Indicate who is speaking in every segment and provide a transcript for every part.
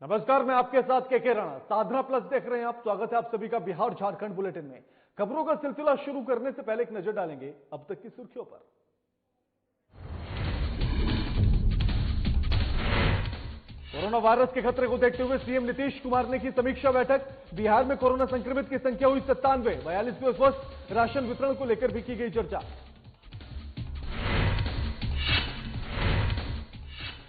Speaker 1: नमस्कार, मैं आपके साथ के राणा। साधना प्लस देख रहे हैं आप। स्वागत है आप सभी का बिहार झारखंड बुलेटिन में। खबरों का सिलसिला शुरू करने से पहले एक नजर डालेंगे अब तक की सुर्खियों पर। कोरोना वायरस के खतरे को देखते हुए सीएम नीतीश कुमार ने की समीक्षा बैठक। बिहार में कोरोना संक्रमित की संख्या हुई 97। 42 में स्वस्थ राशन वितरण को लेकर भी की गई चर्चा।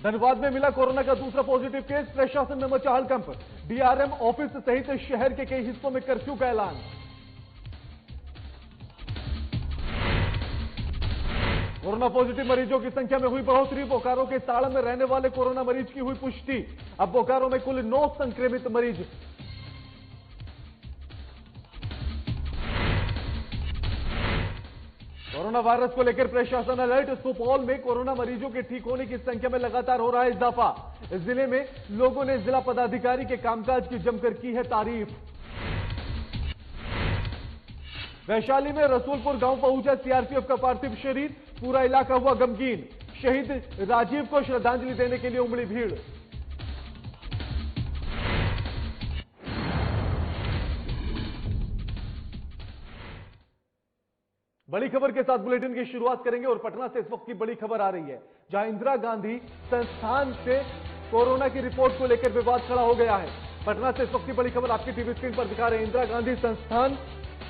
Speaker 1: धनबाद में मिला कोरोना का दूसरा पॉजिटिव केस। प्रशासन में मचा हड़कंप। डीआरएम ऑफिस सहित शहर के कई हिस्सों में कर्फ्यू का ऐलान। कोरोना पॉजिटिव मरीजों की संख्या में हुई बढ़ोतरी। बोकारो के साड़ा में रहने वाले कोरोना मरीज की हुई पुष्टि। अब बोकारो में कुल 9 संक्रमित मरीज। कोरोना वायरस को लेकर प्रशासन अलर्ट। सुपौल में कोरोना मरीजों के ठीक होने की संख्या में लगातार हो रहा है इजाफा। इस जिले में लोगों ने जिला पदाधिकारी के कामकाज की जमकर की है तारीफ। वैशाली में रसूलपुर गांव पहुंचा सीआरपीएफ का पार्थिव शरीर। पूरा इलाका हुआ गमगीन। शहीद राजीव को श्रद्धांजलि देने के लिए उमड़ी भीड़। बड़ी खबर के साथ बुलेटिन की शुरुआत करेंगे और पटना से इस वक्त की बड़ी खबर आ रही है, जहां इंदिरा गांधी संस्थान से कोरोना की रिपोर्ट को लेकर विवाद खड़ा हो गया है। पटना से इस वक्त की बड़ी खबर आपकी टीवी स्क्रीन पर दिखा रहे हैं। इंदिरा गांधी संस्थान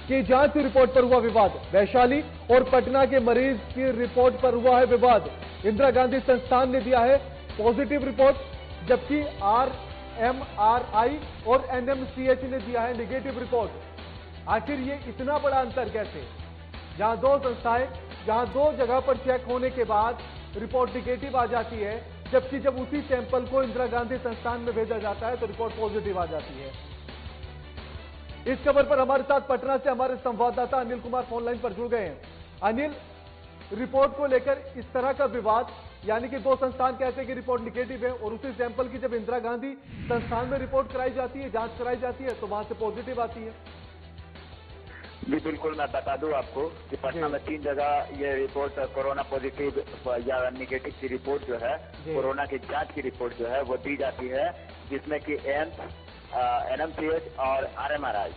Speaker 1: की जांच रिपोर्ट पर हुआ विवाद। वैशाली और पटना के मरीज की रिपोर्ट पर हुआ है विवाद। इंदिरा गांधी संस्थान ने दिया है पॉजिटिव रिपोर्ट, जबकि RMRI और NMCH ने दिया है निगेटिव रिपोर्ट। आखिर ये इतना बड़ा अंतर कैसे? जहां दो संस्थाएं, जहां दो जगह पर चेक होने के बाद रिपोर्ट निगेटिव आ जाती है, जबकि जब उसी सैंपल को इंदिरा गांधी संस्थान में भेजा जाता है तो रिपोर्ट पॉजिटिव आ जाती है। इस खबर पर हमारे साथ पटना से हमारे संवाददाता अनिल कुमार फोन लाइन पर जुड़ गए हैं। अनिल, रिपोर्ट को लेकर इस तरह का विवाद, यानी कि दो संस्थान कहते हैं कि रिपोर्ट निगेटिव है और उसी सैंपल की जब इंदिरा गांधी संस्थान में रिपोर्ट कराई जाती है, जांच कराई जाती है, तो वहां से पॉजिटिव आती है।
Speaker 2: जी बिल्कुल, मैं बता दूं आपको कि पटना में 3 जगह ये रिपोर्ट कोरोना पॉजिटिव या निगेटिव की रिपोर्ट जो है, कोरोना की जांच की रिपोर्ट जो है वो दी जाती है, जिसमें कि एम्स, NMCH और RMRI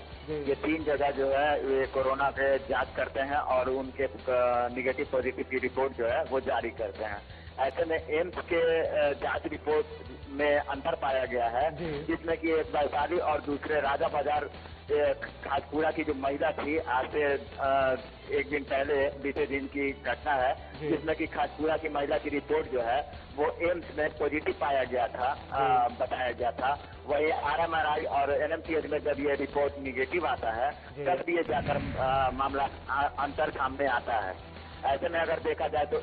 Speaker 2: ये 3 जगह जो है ये कोरोना के जांच करते हैं और उनके निगेटिव पॉजिटिव की रिपोर्ट जो है वो जारी करते हैं। ऐसे में एम्स के जांच रिपोर्ट में अंतर पाया गया है, जिसमें कि एक वैशाली और दूसरे राजा बाजार खाजपुरा की जो महिला थी, आज से एक दिन पहले बीते दिन की घटना है, जिसमें कि खाजपुरा की महिला की रिपोर्ट जो है वो एम्स में पॉजिटिव पाया गया था, बताया गया था। वही RMRI और NMCH में जब ये रिपोर्ट निगेटिव आता है तब ये जाकर मामला अंतर सामने आता है। ऐसे में अगर देखा जाए तो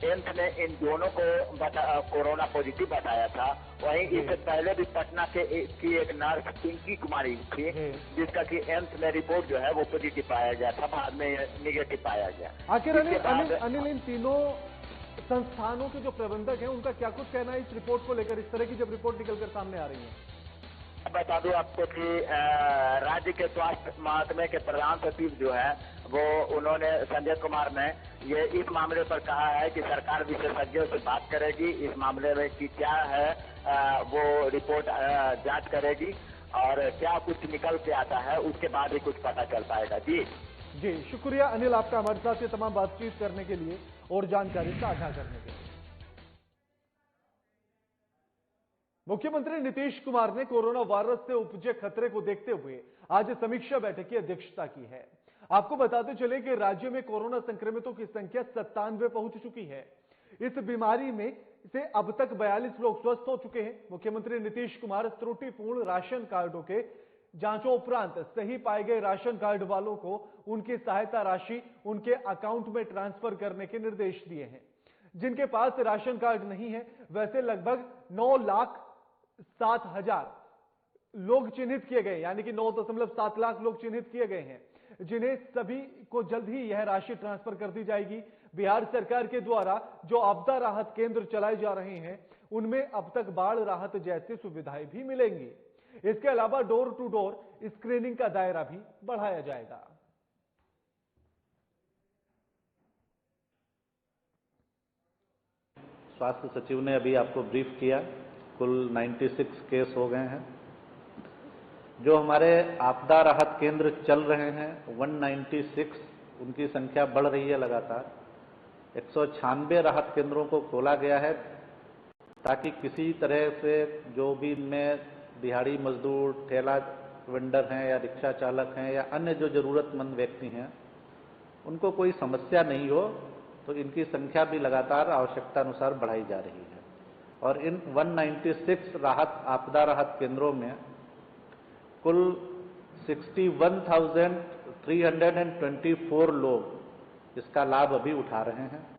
Speaker 2: एम्स ने इन दोनों को कोरोना पॉजिटिव बताया था। वहीं इससे पहले भी पटना की एक नर्स पिंकी कुमारी थी, जिसका कि एम्स में रिपोर्ट जो है वो पॉजिटिव पाया गया था, बाद में निगेटिव पाया गया।
Speaker 1: आखिर अनिल, इन तीनों संस्थानों के जो प्रबंधक हैं उनका क्या कुछ कहना है इस रिपोर्ट को लेकर, इस तरह की जब रिपोर्ट निकलकर सामने आ रही है?
Speaker 2: बता दूं आपको कि राज्य के स्वास्थ्य महकमे के प्रधान सचिव जो है वो उन्होंने संजय कुमार ने ये इस मामले पर कहा है कि सरकार विशेषज्ञों से बात करेगी इस मामले में कि क्या है, वो रिपोर्ट जांच करेगी और क्या कुछ निकल के आता है उसके बाद ही कुछ पता चल पाएगा। जी
Speaker 1: शुक्रिया अनिल आपका हमारे साथ ये तमाम बातचीत करने के लिए और जानकारी साझा करने के लिए। मुख्यमंत्री नीतीश कुमार ने कोरोना वायरस से उपजे खतरे को देखते हुए आज समीक्षा बैठक की अध्यक्षता की है। आपको बताते चले कि राज्य में कोरोना संक्रमितों की संख्या 97 पहुंच चुकी है। इस बीमारी में से अब तक 42 लोग स्वस्थ हो चुके हैं। मुख्यमंत्री नीतीश कुमार त्रुटिपूर्ण राशन कार्डों के जांचों उपरांत सही पाए गए राशन कार्ड वालों को उनकी सहायता राशि उनके अकाउंट में ट्रांसफर करने के निर्देश दिए हैं। जिनके पास राशन कार्ड नहीं है वैसे लगभग 9,07,000 लोग चिन्हित किए गए, यानी कि 9.7 लाख लोग चिन्हित किए गए हैं, जिन्हें सभी को जल्द ही यह राशि ट्रांसफर कर दी जाएगी। बिहार सरकार के द्वारा जो आपदा राहत केंद्र चलाए जा रहे हैं उनमें अब तक बाढ़ राहत जैसी सुविधाएं भी मिलेंगी। इसके अलावा डोर टू डोर स्क्रीनिंग का दायरा भी बढ़ाया जाएगा।
Speaker 3: स्वास्थ्य सचिव ने अभी आपको ब्रीफ किया कुल 96 केस हो गए हैं। जो हमारे आपदा राहत केंद्र चल रहे हैं 196, उनकी संख्या बढ़ रही है लगातार। 196 राहत केंद्रों को खोला गया है ताकि किसी तरह से जो भी इनमें दिहाड़ी मजदूर, ठेला वेंडर हैं या रिक्शा चालक हैं या अन्य जो जरूरतमंद व्यक्ति हैं, उनको कोई समस्या नहीं हो, तो इनकी संख्या भी लगातार आवश्यकता अनुसार बढ़ाई जा रही है। और इन 196 आपदा राहत केंद्रों में कुल 61,324 लोग इसका लाभ अभी उठा रहे हैं।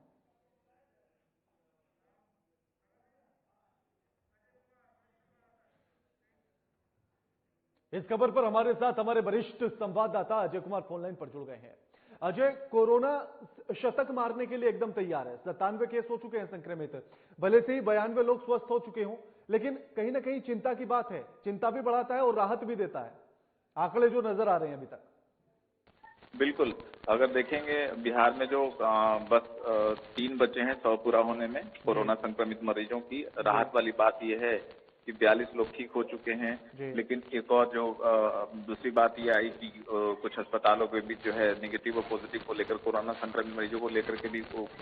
Speaker 1: इस खबर पर हमारे साथ हमारे वरिष्ठ संवाददाता अजय कुमार फोनलाइन पर जुड़ गए हैं। अजय, कोरोना शतक मारने के लिए एकदम तैयार है। 97 केस हो चुके हैं संक्रमित, भले से ही 92 लोग स्वस्थ हो चुके हों, लेकिन कहीं ना कहीं चिंता की बात है। चिंता भी बढ़ाता है और राहत भी देता है आंकड़े जो नजर आ रहे हैं अभी तक।
Speaker 4: बिल्कुल, अगर देखेंगे बिहार में जो बस 3 बचे हैं 100 पूरा होने में कोरोना संक्रमित मरीजों की। राहत वाली बात यह है कि 42 लोग ठीक हो चुके हैं। लेकिन एक और जो दूसरी बात यह आई कि कुछ अस्पतालों के बीच जो है नेगेटिव और पॉजिटिव को लेकर, कोरोना संक्रमित मरीजों को लेकर के भी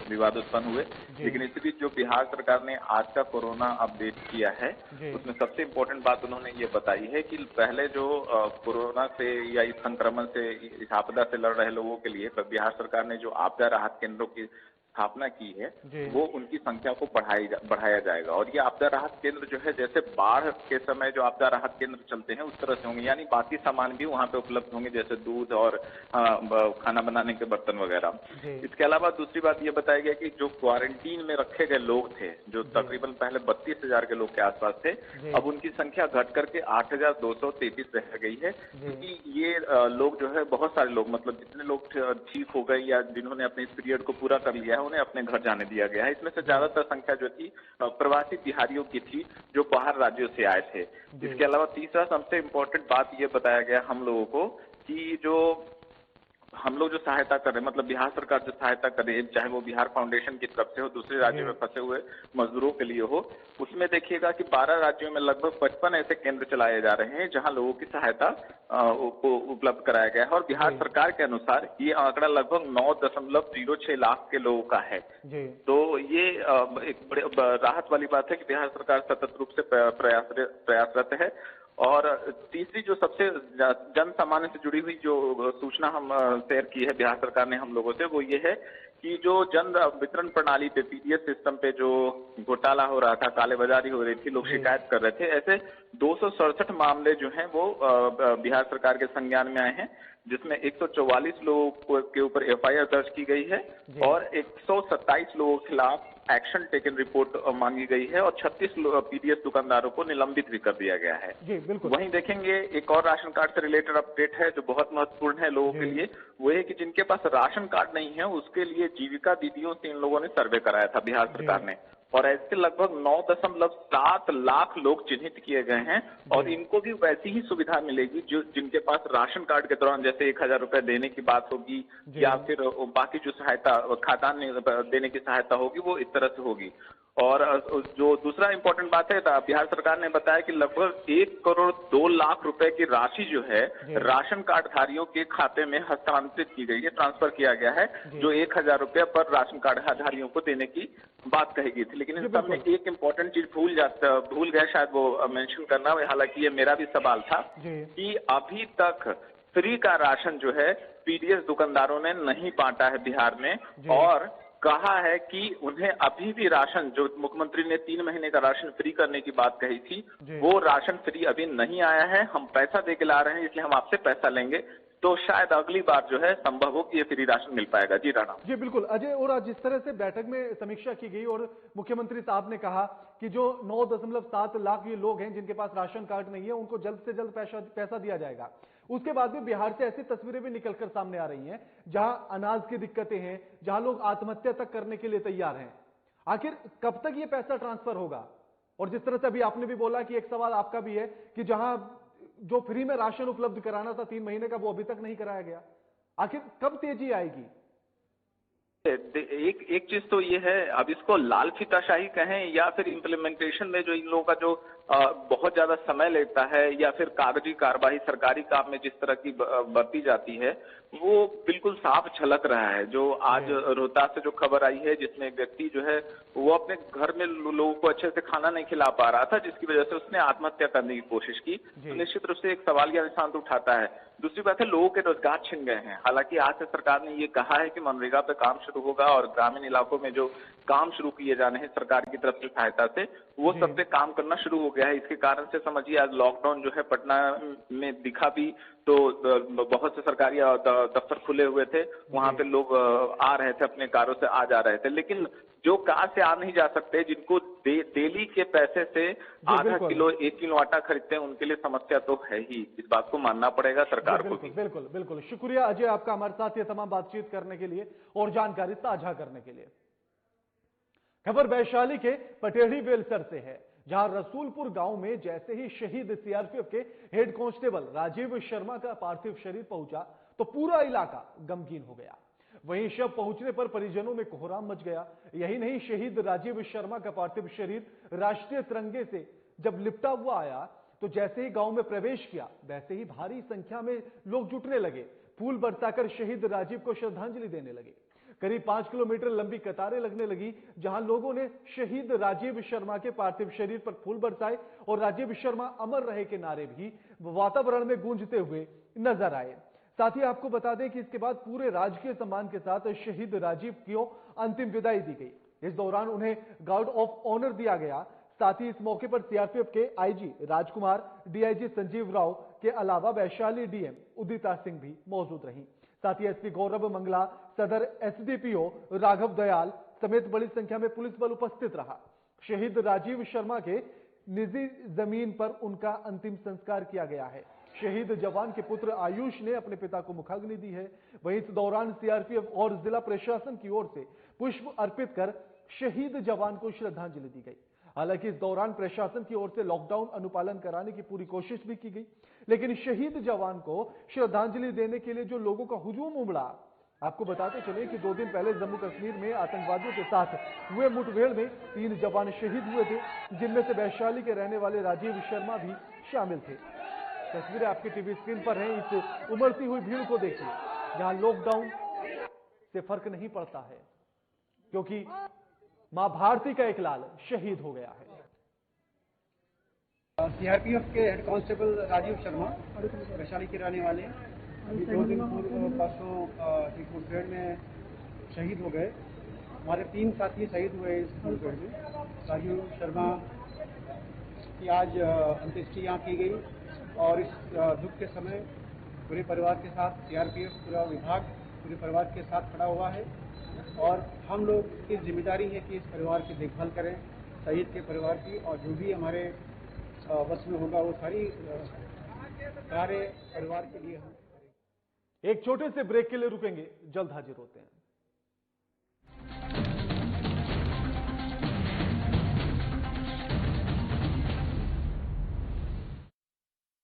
Speaker 4: विवाद उत्पन्न हुए। लेकिन इसी बीच जो बिहार सरकार ने आज का कोरोना अपडेट किया है, उसमें सबसे इम्पोर्टेंट बात उन्होंने ये बताई है कि पहले जो कोरोना से या इस संक्रमण से, इस आपदा से लड़ रहे लोगों के लिए बिहार सरकार ने जो आपदा राहत केंद्रों की स्थापना की है, वो उनकी संख्या को बढ़ाया जाएगा। और ये आपदा राहत केंद्र जो है, जैसे बाढ़ के समय जो आपदा राहत केंद्र चलते हैं उस तरह से होंगे, यानी बाकी सामान भी वहां पे उपलब्ध होंगे, जैसे दूध और खाना बनाने के बर्तन वगैरह। इसके अलावा दूसरी बात ये बताया गया कि जो क्वारंटीन में रखे गए लोग थे, जो तकरीबन पहले 32,000 के लोग के आसपास थे, अब उनकी संख्या घट करके 8,233 रह गई है। क्योंकि ये लोग जो है, बहुत सारे लोग, मतलब जितने लोग ठीक हो गए या जिन्होंने अपने इस पीरियड को पूरा कर लिया है, उन्हें अपने घर जाने दिया गया है। इसमें से ज्यादातर संख्या जो थी प्रवासी बिहारियों की थी, जो बाहर राज्यों से आए थे। इसके अलावा तीसरा सबसे इम्पोर्टेंट बात ये बताया गया हम लोगों को कि जो हम लोग जो सहायता कर रहे हैं, मतलब बिहार सरकार जो सहायता कर रही है, चाहे वो बिहार फाउंडेशन की तरफ से हो, दूसरे राज्यों में फंसे हुए मजदूरों के लिए हो, उसमें देखिएगा कि 12 राज्यों में लगभग 55 ऐसे केंद्र चलाए जा रहे हैं जहां लोगों की सहायता को उपलब्ध कराया गया है। और बिहार सरकार के अनुसार ये आंकड़ा लगभग 9.06 लाख के लोगों का है। तो ये एक बड़े राहत वाली बात है कि बिहार सरकार सतत रूप से प्रयासरत है। और तीसरी जो सबसे जन सामान्य से जुड़ी हुई जो सूचना हम शेयर की है बिहार सरकार ने हम लोगों से, वो ये है कि जो जन वितरण प्रणाली पे, पीडीएस सिस्टम पे जो घोटाला हो रहा था, कालेबाजारी हो रही थी, लोग शिकायत कर रहे थे, ऐसे 267 मामले जो हैं वो बिहार सरकार के संज्ञान में आए हैं, जिसमें 144 लोगों के ऊपर एफआईआर दर्ज की गई है और 127 लोगों के खिलाफ एक्शन टेकन रिपोर्ट मांगी गई है और 36 पीडीएस दुकानदारों को निलंबित भी कर दिया गया है। वहीं देखेंगे एक और राशन कार्ड से रिलेटेड अपडेट है जो बहुत महत्वपूर्ण है लोगों के लिए, वो है कि जिनके पास राशन कार्ड नहीं है उसके लिए जीविका दीदियों से इन लोगों ने सर्वे कराया था बिहार सरकार ने, और ऐसे लगभग 9.7 लाख लोग चिन्हित किए गए हैं और इनको भी वैसी ही सुविधा मिलेगी जो जिनके पास राशन कार्ड के दौरान जैसे 1,000 रुपए देने की बात होगी या फिर बाकी जो सहायता खाद्यान्न देने की सहायता होगी वो इस तरह से होगी। और जो दूसरा इंपॉर्टेंट बात है, बिहार सरकार ने बताया कि लगभग 1 करोड़ 2 लाख रुपए की राशि जो है राशन कार्ड धारियों के खाते में हस्तांतरित की गई है, ट्रांसफर किया गया है, जो 1,000 रुपए पर राशन कार्ड धारियों को देने की बात कही गई थी। लेकिन इस सब में एक इंपॉर्टेंट चीज भूल गया शायद वो मेंशन करना, हालांकि ये मेरा भी सवाल था कि अभी तक फ्री का राशन जो है पीडीएस दुकानदारों ने नहीं बांटा है बिहार में, और कहा है कि उन्हें अभी भी राशन, जो मुख्यमंत्री ने 3 महीने का राशन फ्री करने की बात कही थी, वो राशन फ्री अभी नहीं आया है। हम पैसा दे के ला रहे हैं, इसलिए हम आपसे पैसा लेंगे, तो शायद अगली बार जो है संभव हो कि ये फ्री राशन मिल पाएगा। जी राणा
Speaker 1: जी बिल्कुल अजय, और आज जिस तरह से बैठक में समीक्षा की गई और मुख्यमंत्री साहब ने कहा कि जो 9.7 लाख ये लोग हैं जिनके पास राशन कार्ड नहीं है उनको जल्द से जल्द पैसा दिया जाएगा, उसके बाद भी बिहार से ऐसी तस्वीरें भी निकलकर सामने आ रही हैं जहां अनाज की दिक्कतें हैं, जहां लोग आत्महत्या तक करने के लिए तैयार हैं। आखिर कब तक ये पैसा ट्रांसफर होगा? और जिस तरह से अभी आपने भी बोला कि एक सवाल आपका भी है कि जहां जो फ्री में राशन उपलब्ध कराना था 3 महीने का, वो अभी तक नहीं कराया गया, आखिर कब तेजी आएगी?
Speaker 4: एक चीज तो ये है, अब इसको लाल फीताशाही कहें या फिर इम्प्लीमेंटेशन में जो इन लोगों का जो बहुत ज्यादा समय लेता है, या फिर कागजी कार्यवाही सरकारी काम में जिस तरह की बरती जाती है, वो बिल्कुल साफ झलक रहा है। जो आज रोहतास से जो खबर आई है, जिसमें एक व्यक्ति जो है वो अपने घर में लोगों को अच्छे से खाना नहीं खिला पा रहा था, जिसकी वजह से उसने आत्महत्या करने की कोशिश की, तो निश्चित रूप से एक सवालिया निशान तो उठाता है। दूसरी बात है, लोगों के रोजगार छिन गए हैं। हालांकि आज से सरकार ने ये कहा है कि मनरेगा पे काम शुरू होगा और ग्रामीण इलाकों में जो काम शुरू किए जाने हैं सरकार की तरफ से सहायता से, वो सब पे काम करना शुरू हो गया है। इसके कारण से समझिए आज लॉकडाउन जो है पटना में दिखा भी, तो बहुत से सरकारी दफ्तर खुले हुए थे, वहां पे लोग आ रहे थे, अपने कारों से आ जा रहे थे। लेकिन जो कार से आ नहीं जा सकते, जिनको डेली के पैसे से आधा किलो 1 किलो आटा खरीदते हैं, उनके लिए समस्या तो है ही। इस बात को मानना पड़ेगा सरकार को भी।
Speaker 1: बिल्कुल बिल्कुल। शुक्रिया अजय आपका हमारे साथ ये तमाम बातचीत करने के लिए और जानकारी साझा करने के लिए। खबर वैशाली के पटेढ़ी बेलसर से है, जहां रसूलपुर गांव में जैसे ही शहीद सीआरपीएफ के हेड कांस्टेबल राजीव शर्मा का पार्थिव शरीर पहुंचा तो पूरा इलाका गमगीन हो गया। वहीं शव पहुंचने पर परिजनों में कोहराम मच गया। यही नहीं, शहीद राजीव शर्मा का पार्थिव शरीर राष्ट्रीय तिरंगे से जब लिपटा हुआ आया तो जैसे ही गांव में प्रवेश किया, वैसे ही भारी संख्या में लोग जुटने लगे, फूल बरसाकर शहीद राजीव को श्रद्धांजलि देने लगे। करीब 5 किलोमीटर लंबी कतारें लगने लगी, जहां लोगों ने शहीद राजीव शर्मा के पार्थिव शरीर पर फूल बरसाए और राजीव शर्मा अमर रहे के नारे भी वातावरण में गूंजते हुए नजर आए। साथ ही आपको बता दें कि इसके बाद पूरे राजकीय सम्मान के साथ शहीद राजीव को अंतिम विदाई दी गई। इस दौरान उन्हें गार्ड ऑफ ऑनर दिया गया। साथ ही इस मौके पर सीआरपीएफ के आईजी राजकुमार, डीआईजी संजीव राव के अलावा वैशाली डीएम उदिता सिंह भी मौजूद रहीं। साथ ही एसपी गौरव मंगला, सदर एसडीपीओ राघव दयाल समेत बड़ी संख्या में पुलिस बल उपस्थित रहा। शहीद राजीव शर्मा के निजी जमीन पर उनका अंतिम संस्कार किया गया है। शहीद जवान के पुत्र आयुष ने अपने पिता को मुखाग्नि दी है। वहीं इस दौरान सीआरपीएफ और जिला प्रशासन की ओर से पुष्प अर्पित कर शहीद जवान को श्रद्धांजलि दी गई। हालांकि इस दौरान प्रशासन की ओर से लॉकडाउन अनुपालन कराने की पूरी कोशिश भी की गई, लेकिन शहीद जवान को श्रद्धांजलि देने के लिए जो लोगों का हुजूम उमड़ा, आपको बताते चले कि 2 दिन पहले जम्मू कश्मीर में आतंकवादियों के साथ हुए मुठभेड़ में 3 जवान शहीद हुए थे, जिनमें से वैशाली के रहने वाले राजीव शर्मा भी शामिल थे। तस्वीरें आपकी टीवी स्क्रीन पर हैं। इस उमड़ती हुई भीड़ को देखिए, जहां लॉकडाउन से फर्क नहीं पड़ता है, क्योंकि मां भारती का एक लाल शहीद हो गया है।
Speaker 5: सीआरपीएफ के हेड कांस्टेबल राजीव शर्मा वैशाली के रहने वाले 2 दिन पूर्व परसों एक मुठभेड़ में शहीद हो गए। हमारे 3 साथी शहीद हुए इस मुठभेड़ में। राजीव शर्मा की आज अंत्येष्टि यहाँ की गई और इस दुख के समय पूरे परिवार के साथ सीआरपीएफ पूरा विभाग पूरे परिवार के साथ खड़ा हुआ है और हम लोग की जिम्मेदारी है कि इस परिवार की देखभाल करें, शहीद के परिवार की, और जो भी हमारे बस में होगा वो सारी कार्य परिवार के लिए हम करेंगे।
Speaker 1: एक छोटे से ब्रेक के लिए रुकेंगे, जल्द हाजिर होते हैं।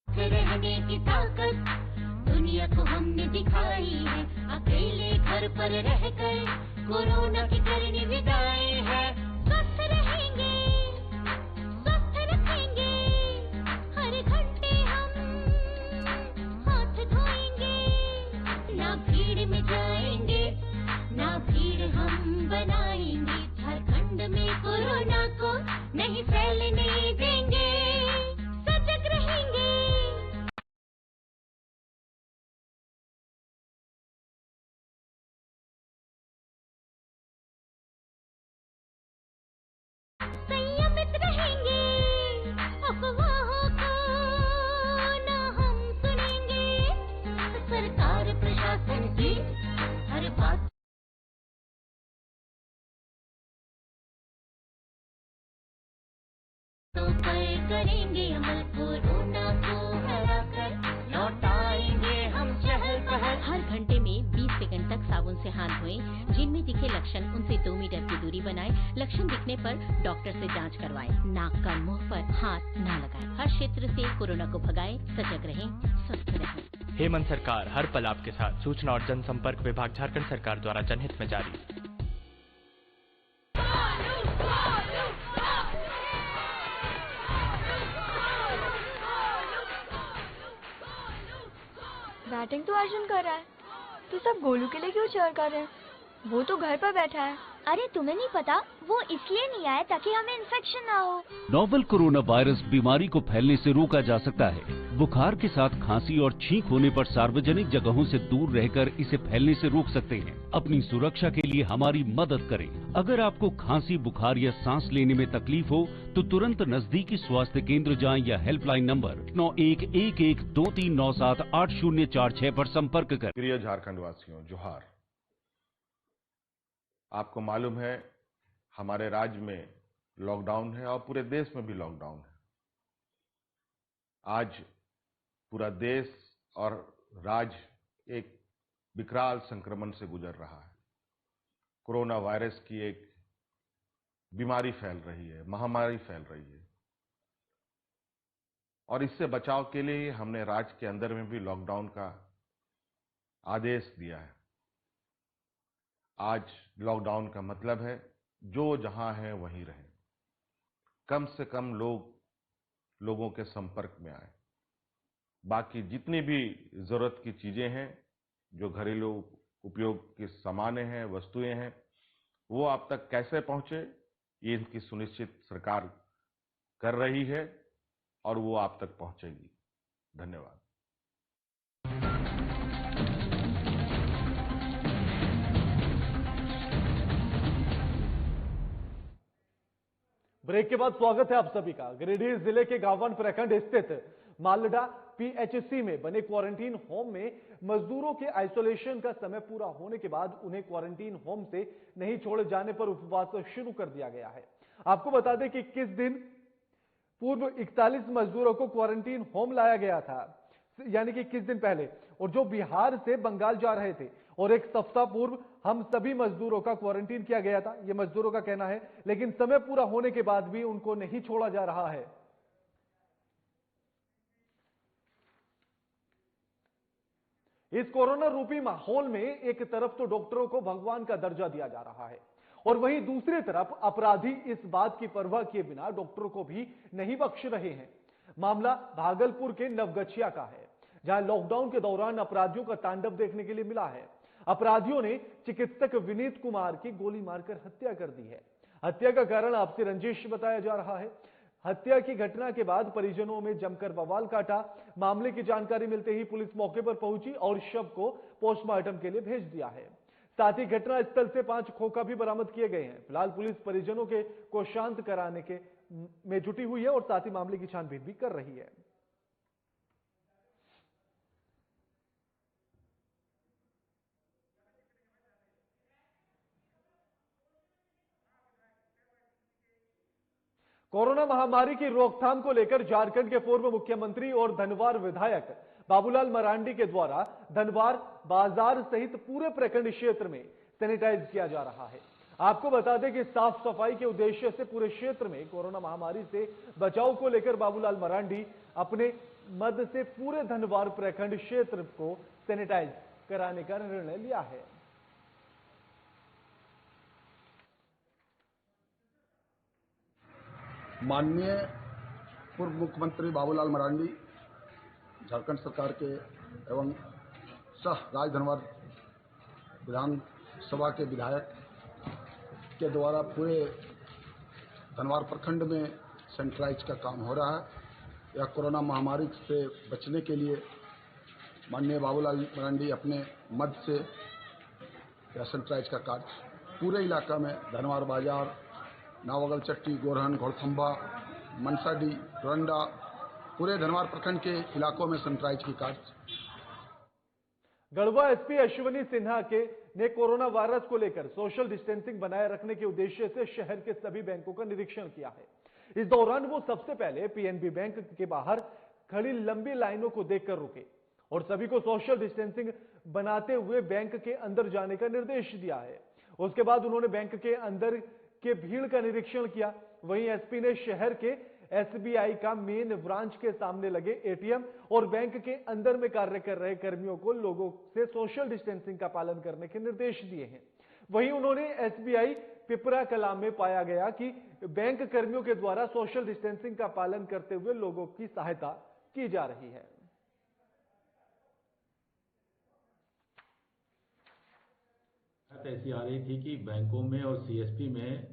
Speaker 6: रहने की ताकत दुनिया को हमने दिखाई है। अकेले घर पर रहकर कोरोना की करनी विदाई है। स्वस्थ रहेंगे, स्वस्थ रखेंगे, हर घंटे हम हाथ धोएंगे। ना भीड़ में जाएंगे, ना भीड़ हम बनाएंगे। झारखंड में कोरोना को नहीं फैलने देंगे, सजग रहेंगे। संयमित रहेंगे, अफवाहों को ना हम सुनेंगे। सरकार प्रशासन की हर बात तो पर करेंगे अमल। कोरोना को हराकर लौटाएंगे हम चहल पहल। हर घंटे में 20 सेकंड तक साबुन से हाथ धोएं। जिनमें दिखे लक्षण उनसे 2 मीटर की दूरी बनाएं। लक्षण दिखने पर डॉक्टर से जांच करवाएं। नाक का मुंह पर हाथ न लगाएं। हर क्षेत्र से कोरोना को भगाएं। सजग रहें, स्वस्थ रहें।
Speaker 7: हेमंत सरकार हर पल आपके साथ। सूचना और जनसंपर्क विभाग झारखंड सरकार द्वारा जनहित में जारी। बैटिंग तो अर्जुन कर रहा है, तो सब गोलू के लिए क्यों चीयर कर रहे हैं? वो तो घर पर बैठा है।
Speaker 8: अरे तुम्हें नहीं पता, वो इसलिए नहीं आया ताकि हमें इन्फेक्शन ना हो।
Speaker 9: नोवेल कोरोना वायरस बीमारी को फैलने से रोका जा सकता है। बुखार के साथ खांसी और छींक होने पर सार्वजनिक जगहों से दूर रहकर इसे फैलने से रोक सकते हैं। अपनी सुरक्षा के लिए हमारी मदद करें। अगर आपको खांसी, बुखार या सांस लेने में तकलीफ हो तो तुरंत नजदीकी स्वास्थ्य केंद्र जाएं या हेल्पलाइन नंबर 911123978046 पर संपर्क करें।
Speaker 10: प्रिय झारखंड वासियों, जोहार। आपको मालूम है हमारे राज्य में लॉकडाउन है और पूरे देश में भी लॉकडाउन है। आज पूरा देश और राज्य एक विकराल संक्रमण से गुजर रहा है। कोरोना वायरस की एक बीमारी फैल रही है, महामारी फैल रही है, और इससे बचाव के लिए हमने राज्य के अंदर में भी लॉकडाउन का आदेश दिया है। आज लॉकडाउन का मतलब है जो जहां है वहीं रहे, कम से कम लोगों के संपर्क में आए। बाकी जितनी भी जरूरत की चीजें हैं, जो घरेलू उपयोग की सामानें हैं, वस्तुएं हैं, वो आप तक कैसे पहुंचे, ये इनकी सुनिश्चित सरकार कर रही है और वो आप तक पहुंचेगी। धन्यवाद।
Speaker 1: ब्रेक के बाद स्वागत है आप सभी का। गिरिडीह जिले के गावन प्रखंड स्थित मालडा पीएचसी में बने क्वारंटीन होम में मजदूरों के आइसोलेशन का समय पूरा होने के बाद उन्हें क्वारंटीन होम से नहीं छोड़े जाने पर उपवास शुरू कर दिया गया है। आपको बता दें कि 21 दिन पूर्व 41 मजदूरों को क्वारंटीन होम लाया गया था, यानी कि 21 दिन पहले, और जो बिहार से बंगाल जा रहे थे, और एक सप्ताह पूर्व हम सभी मजदूरों का क्वारंटीन किया गया था, यह मजदूरों का कहना है। लेकिन समय पूरा होने के बाद भी उनको नहीं छोड़ा जा रहा है। इस कोरोना रूपी माहौल में एक तरफ तो डॉक्टरों को भगवान का दर्जा दिया जा रहा है और वहीं दूसरी तरफ अपराधी इस बात की परवाह किए बिना डॉक्टरों को भी नहीं बख्श रहे हैं। मामला भागलपुर के नवगछिया का है, जहां लॉकडाउन के दौरान अपराधियों का तांडव देखने के लिए मिला है। अपराधियों ने चिकित्सक विनीत कुमार की गोली मारकर हत्या कर दी है। हत्या का कारण आपसी रंजिश बताया जा रहा है। हत्या की घटना के बाद परिजनों में जमकर बवाल काटा। मामले की जानकारी मिलते ही पुलिस मौके पर पहुंची और शव को पोस्टमार्टम के लिए भेज दिया है। साथ ही घटनास्थल से 5 खोखा भी बरामद किए गए हैं। फिलहाल पुलिस परिजनों को शांत कराने में जुटी हुई है और साथ ही मामले की छानबीन भी कर रही है। कोरोना महामारी की रोकथाम को लेकर झारखंड के पूर्व मुख्यमंत्री और धनवार विधायक बाबूलाल मरांडी के द्वारा धनवार बाजार सहित पूरे प्रखंड क्षेत्र में सैनिटाइज किया जा रहा है। आपको बता दें कि साफ सफाई के उद्देश्य से पूरे क्षेत्र में कोरोना महामारी से बचाव को लेकर बाबूलाल मरांडी अपने मद से पूरे धनवार प्रखंड क्षेत्र को सैनिटाइज कराने का निर्णय लिया है।
Speaker 11: माननीय पूर्व मुख्यमंत्री बाबूलाल मरांडी, झारखंड सरकार के एवं सह राज धनवार विधानसभा के विधायक के द्वारा पूरे धनवार प्रखंड में सैनिटाइज का काम हो रहा है। यह कोरोना महामारी से बचने के लिए माननीय बाबूलाल मरांडी अपने मद से यह सैनिटाइज का कार्य पूरे इलाका में धनवार बाजार, नावगल चट्टी, गोरहन, घोड़खंबा, मनसाडी, डोरंडा, पूरे धनवार प्रखंड के इलाकों में सैनिटाइज की कार्य।
Speaker 1: गढ़वा एसपी अश्विनी सिन्हा ने कोरोना वायरस को लेकर सोशल डिस्टेंसिंग बनाए रखने के उद्देश्य से शहर के सभी बैंकों का निरीक्षण किया है। इस दौरान वो सबसे पहले पीएनबी बैंक के बाहर खड़ी लंबी लाइनों को देखकर रुके और सभी को सोशल डिस्टेंसिंग बनाते हुए बैंक के अंदर जाने का निर्देश दिया है। उसके बाद उन्होंने बैंक के अंदर के भीड़ का निरीक्षण किया। वहीं एसपी ने शहर के एसबीआई का मेन ब्रांच के सामने लगे एटीएम और बैंक के अंदर में कार्य कर रहे कर्मियों को लोगों से सोशल डिस्टेंसिंग का पालन करने के निर्देश दिए हैं। वहीं उन्होंने एसबीआई पिपरा कला में पाया गया कि बैंक कर्मियों के द्वारा सोशल डिस्टेंसिंग का पालन करते हुए लोगों की सहायता की जा रही है।
Speaker 12: ऐसी आ रही थी कि बैंकों में और सीएसपी में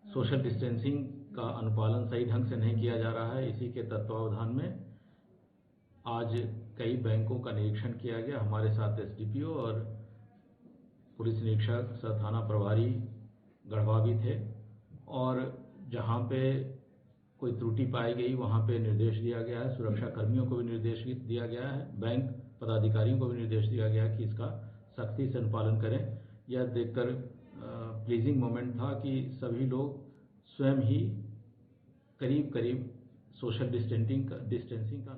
Speaker 12: सोशल डिस्टेंसिंग का अनुपालन सही ढंग से नहीं किया जा रहा है। इसी के तत्वावधान में आज कई बैंकों का निरीक्षण किया गया। हमारे साथ एसडीपीओ और पुलिस निरीक्षक सह थाना प्रभारी गढ़वा भी थे और जहां पे कोई त्रुटि पाई गई वहां पे निर्देश दिया गया है। सुरक्षा कर्मियों को भी निर्देश दिया गया है, बैंक पदाधिकारियों को भी निर्देश दिया गया है कि इसका सख्ती से अनुपालन करें। यह देखकर प्लीजिंग मोमेंट था कि सभी लोग स्वयं ही करीब करीब सोशल डिस्टेंसिंग का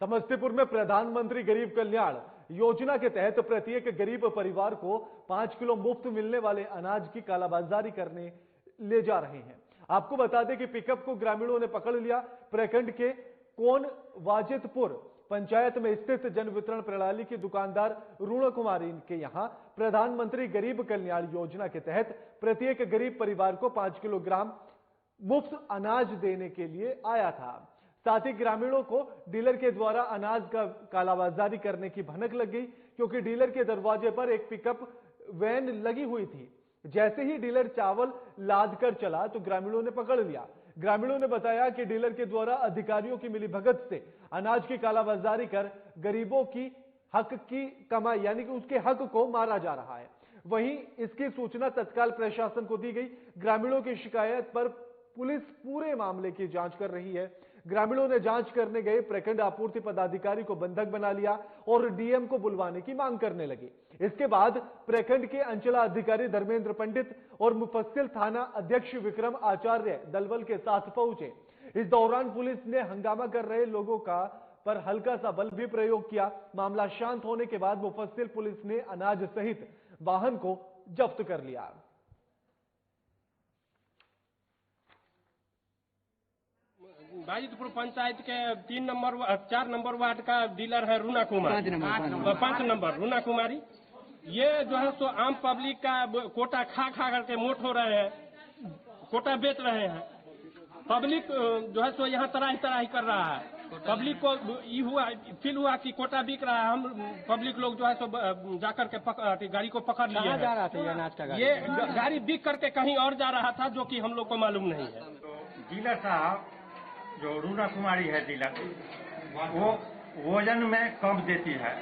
Speaker 1: समस्तीपुर में प्रधानमंत्री गरीब कल्याण योजना के तहत प्रत्येक गरीब परिवार को 5 किलो मुफ्त मिलने वाले अनाज की कालाबाजारी करने ले जा रहे हैं। आपको बता दें कि पिकअप को ग्रामीणों ने पकड़ लिया। प्रखंड के कोन वाजिदपुर पंचायत में स्थित जन वितरण प्रणाली की दुकानदार रूणा कुमारी के यहां प्रधानमंत्री गरीब कल्याण योजना के तहत प्रत्येक गरीब परिवार को 5 किलोग्राम मुफ्त अनाज देने के लिए आया था। साथ ही ग्रामीणों को डीलर के द्वारा अनाज का कालाबाजारी करने की भनक लग गई, क्योंकि डीलर के दरवाजे पर एक पिकअप वैन लगी हुई थी। जैसे ही डीलर चावल लाद कर चला तो ग्रामीणों ने पकड़ लिया। ग्रामीणों ने बताया कि डीलर के द्वारा अधिकारियों की मिलीभगत से अनाज की कालाबाजारी कर गरीबों की हक की कमाई यानी कि उसके हक को मारा जा रहा है। वहीं इसकी सूचना तत्काल प्रशासन को दी गई। ग्रामीणों की शिकायत पर पुलिस पूरे मामले की जांच कर रही है। ग्रामीणों ने जांच करने गए प्रखंड आपूर्ति पदाधिकारी को बंधक बना लिया और डीएम को बुलवाने की मांग करने लगे। इसके बाद प्रखंड के अंचला अधिकारी धर्मेंद्र पंडित और मुफस्सिल थाना अध्यक्ष विक्रम आचार्य दलबल के साथ पहुंचे। इस दौरान पुलिस ने हंगामा कर रहे लोगों पर हल्का सा बल भी प्रयोग किया। मामला शांत होने के बाद मुफस्सिल पुलिस ने अनाज सहित वाहन को जब्त कर लिया।
Speaker 13: वाजिदपुर पंचायत के 4 नंबर वार्ड का डीलर है रूणा कुमारी, 5 नंबर रूणा कुमारी। ये जो है सो आम पब्लिक का कोटा खा करके मोट हो रहे हैं, कोटा बेच रहे हैं। पब्लिक जो है सो यहाँ तराही कर रहा है। पब्लिक को फील हुआ कि कोटा बिक रहा है। हम पब्लिक लोग जो है सो जाकर के गाड़ी को पकड़ लिए हैं।
Speaker 5: जा रहा था ये अनाज का
Speaker 13: ये गाड़ी बिक करके कहीं और जा रहा था, जो कि हम लोग को मालूम नहीं है।
Speaker 14: डीलर साहब जो रूणा कुमारी है डीलर, वो वजन में कम देती है,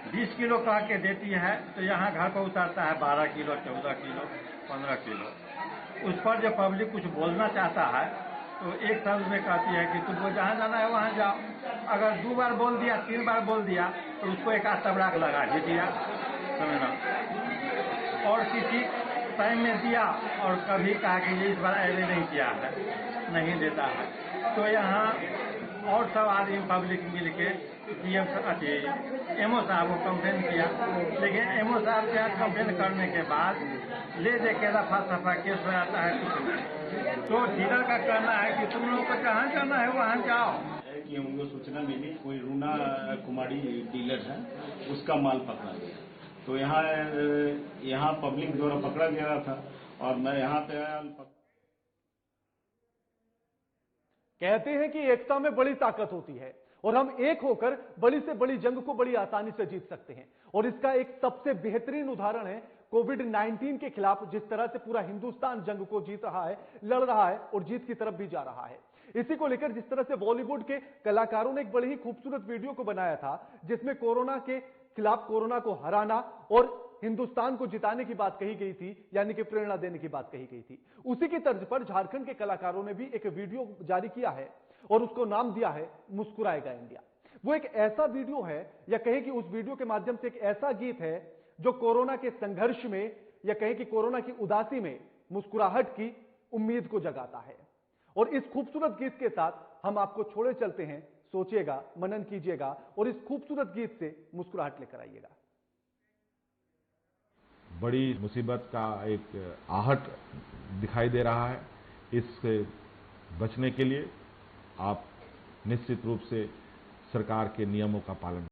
Speaker 14: 20 किलो कह के देती है, तो यहाँ घर पर उतारता है 12 किलो, 14 किलो, 15 किलो। उस पर जो पब्लिक कुछ बोलना चाहता है तो एक शब्द में कहती है कि तुमको जहाँ जाना है वहाँ जाओ। अगर 2 बार बोल दिया, 3 बार बोल दिया तो उसको एक आध तबड़ाक लगा ही दिया, समझना। और किसी टाइम में दिया और कभी कहा कि ये इस बार ऐसे नहीं किया है, नहीं देता है, तो यहाँ और सब आदमी पब्लिक मिलके डीएम एमओ साहब को कंप्लेन किया। लेकिन एमओ साहब के यहाँ कंप्लेन करने के बाद ले दे के दफा सफा केस हो जाता है कुछ नहीं। तो डीलर का कहना है कि तुम लोग को जहाँ जाना है वहाँ जाओ।
Speaker 15: कि हमको सूचना मिली कोई रूणा कुमारी डीलर है, उसका माल पकड़ा गया। तो यहाँ पब्लिक द्वारा पकड़ा गया था और मैं यहाँ पे
Speaker 1: कहते हैं कि एकता में बड़ी ताकत होती है और हम एक होकर बड़ी से बड़ी जंग को बड़ी आसानी से जीत सकते हैं। और इसका एक सबसे बेहतरीन उदाहरण है कोविड-19 के खिलाफ जिस तरह से पूरा हिंदुस्तान जंग को जीत रहा है, लड़ रहा है और जीत की तरफ भी जा रहा है। इसी को लेकर जिस तरह से बॉलीवुड के कलाकारों ने एक बड़ी ही खूबसूरत वीडियो को बनाया था, जिसमें कोरोना के खिलाफ कोरोना को हराना और हिंदुस्तान को जिताने की बात कही गई थी, यानी कि प्रेरणा देने की बात कही गई थी। उसी की तर्ज पर झारखंड के कलाकारों ने भी एक वीडियो जारी किया है और उसको नाम दिया है मुस्कुराएगा इंडिया। वो एक ऐसा वीडियो है, या कहें कि उस वीडियो के माध्यम से एक ऐसा गीत है जो कोरोना के संघर्ष में, या कहें कि कोरोना की उदासी में मुस्कुराहट की उम्मीद को जगाता है। और इस खूबसूरत गीत के साथ हम आपको छोड़े चलते हैं। सोचिएगा, मनन कीजिएगा और इस खूबसूरत गीत से मुस्कुराहट लेकर आइएगा।
Speaker 10: बड़ी मुसीबत का एक आहट दिखाई दे रहा है। इससे बचने के लिए आप निश्चित रूप से सरकार के नियमों का पालन